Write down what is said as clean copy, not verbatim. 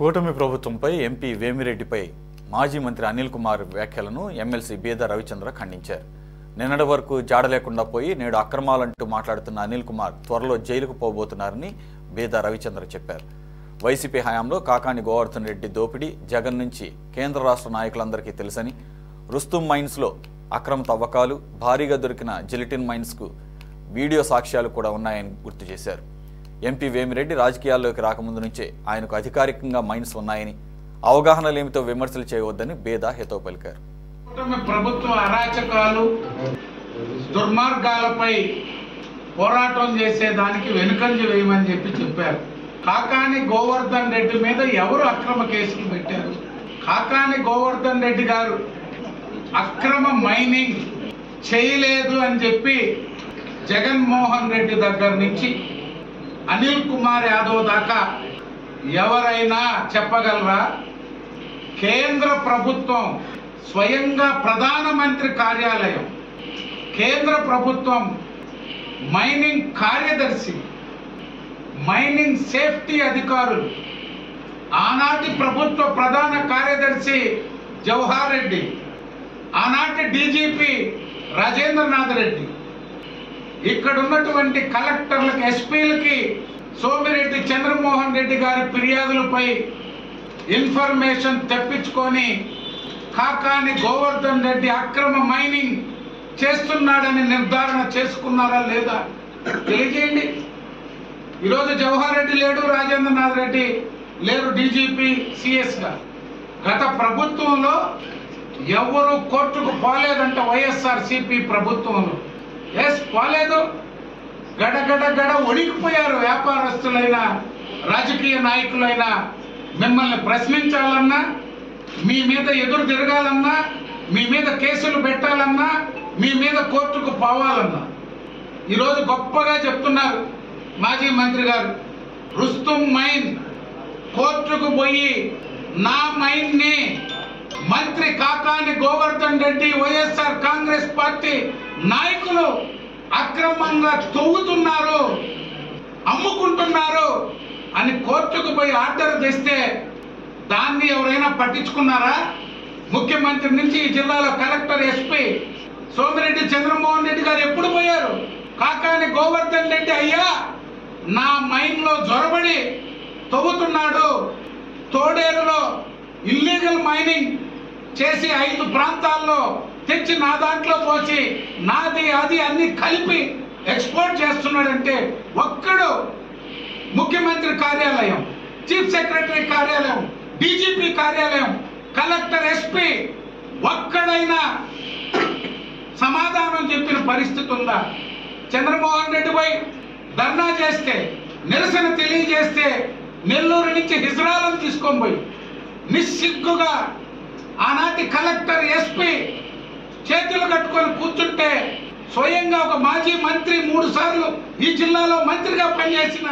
కూటమి ప్రభుత్వంపై ఎంపీ వేమిరెడ్డిపై మాజీ మంత్రి అనిల్ కుమార్ వ్యాఖ్యలను ఎమ్మెల్సీ బేద రవిచంద్ర ఖండించారు. నిన్నటి వరకు జాడ లేకుండా పోయి నేడు అక్రమాలంటూ మాట్లాడుతున్న అనిల్ కుమార్ త్వరలో జైలుకు పోబోతున్నారని బేద రవిచంద్ర చెప్పారు. వైసీపీ హయాంలో కాకాని గోవర్ధన్ రెడ్డి దోపిడీ జగన్ నుంచి కేంద్ర రాష్ట్ర నాయకులందరికీ తెలుసని, రుస్తుం మైన్స్లో అక్రమ తవ్వకాలు, భారీగా దొరికిన జిలిటిన్ మైన్స్కు వీడియో సాక్ష్యాలు కూడా ఉన్నాయని గుర్తు చేశారు. ఎంపీ వేమిరెడ్డి రాజకీయాల్లోకి రాకముందు నుంచే ఆయనకు అధికారికంగా మైన్స్ ఉన్నాయని, అవగాహన లేమితో విమర్శలు చేయవద్దని బేదా హితవు పలికారు. ప్రభుత్వ అరాచకాలు, దుర్మార్గాలపై పోరాటం చేసేదానికి వెనుకంజ వేయమని చెప్పారు. కాకాని గోవర్ధన్ రెడ్డి మీద ఎవరు అక్రమ కేసులు పెట్టారు? కాకాని గోవర్ధన్ రెడ్డి గారు అక్రమ మైనింగ్ చేయలేదు అని చెప్పి జగన్మోహన్ రెడ్డి దగ్గర నుంచి అనిల్ కుమార్ యాదవ్ దాకా ఎవరైనా చెప్పగలరా? కేంద్ర ప్రభుత్వం స్వయంగా ప్రధానమంత్రి కార్యాలయం, కేంద్ర ప్రభుత్వం మైనింగ్ కార్యదర్శి, మైనింగ్ సేఫ్టీ అధికారులు, ఆనాటి ప్రభుత్వ ప్రధాన కార్యదర్శి జవహర్ రెడ్డి, ఆనాటి డీజీపీ రాజేంద్రనాథ్ రెడ్డి, ఇక్కడ ఉన్నటువంటి కలెక్టర్లకు, ఎస్పీలకి సోమిరెడ్డి చంద్రమోహన్ రెడ్డి గారి ఫిర్యాదులపై ఇన్ఫర్మేషన్ తెప్పించుకొని కాకాని గోవర్ధన్ రెడ్డి అక్రమ మైనింగ్ చేస్తున్నాడని నిర్ధారణ చేసుకున్నారా లేదా తెలియజేయండి. ఈరోజు జవహర్ రెడ్డి లేడు, రాజేంద్రనాథ్ రెడ్డి లేరు డీజీపీ సిఎస్గా. గత ప్రభుత్వంలో ఎవరు కోర్టుకు పోలేదంట వైఎస్ఆర్సీపీ ప్రభుత్వంలో. పోలేదు. గడ ఒడిగిపోయారు వ్యాపారస్తులైన, రాజకీయ నాయకులైన. మిమ్మల్ని ప్రశ్నించాలన్నా, మీ మీద ఎదురు తిరగాలన్నా, మీ మీద కేసులు పెట్టాలన్నా, మీ మీద కోర్టుకు పోవాలన్నా ఈరోజు గొప్పగా చెప్తున్నారు మాజీ మంత్రి గారు. రుస్తుం మైన్ కోర్టుకు పోయి నా మైన్ని మంత్రి కాకాని గోవర్ధన్ రెడ్డి, వైఎస్ఆర్ కాంగ్రెస్ పార్టీ నాయకులు అక్రమంగా తవ్వుతున్నారు, అమ్ముకుంటున్నారు అని కోర్టుకు పోయి ఆర్డర్ తెస్తే దాన్ని ఎవరైనా పట్టించుకున్నారా? ముఖ్యమంత్రి నుంచి ఈ జిల్లాలో కలెక్టర్, ఎస్పీ సోమిరెడ్డి చంద్రమోహన్ రెడ్డి గారు ఎప్పుడు పోయారు? కాకాని గోవర్ధన్ రెడ్డి అయ్యా నా మైన్లో జొరబడి తవ్వుతున్నాడు, తోడేరులో ఇల్లీగల్ మైనింగ్ చేసి 5 ప్రాంతాల్లో తెచ్చి నా దాంట్లో పోసి నాది అది అన్ని కలిపి ఎక్స్పోర్ట్ చేస్తున్నాడంటే ఒక్కడు ముఖ్యమంత్రి కార్యాలయం, చీఫ్ సెక్రటరీ కార్యాలయం, డీజీపీ కార్యాలయం, కలెక్టర్, ఎస్పీ ఒక్కడైనా సమాధానం చెప్పిన పరిస్థితి ఉందా? చంద్రమోహన్ రెడ్డి పోయి ధర్నా చేస్తే, నిరసన తెలియజేస్తే నెల్లూరు నుంచి హిజ్రాలను తీసుకొని పోయి నిస్సిగ్గుగా ఆనాటి కలెక్టర్, ఎస్పీ చేతులు కట్టుకొని కూర్చుంటే స్వయంగా ఒక మాజీ మంత్రి 3 సార్లు ఈ జిల్లాలో మంత్రిగా పనిచేసిన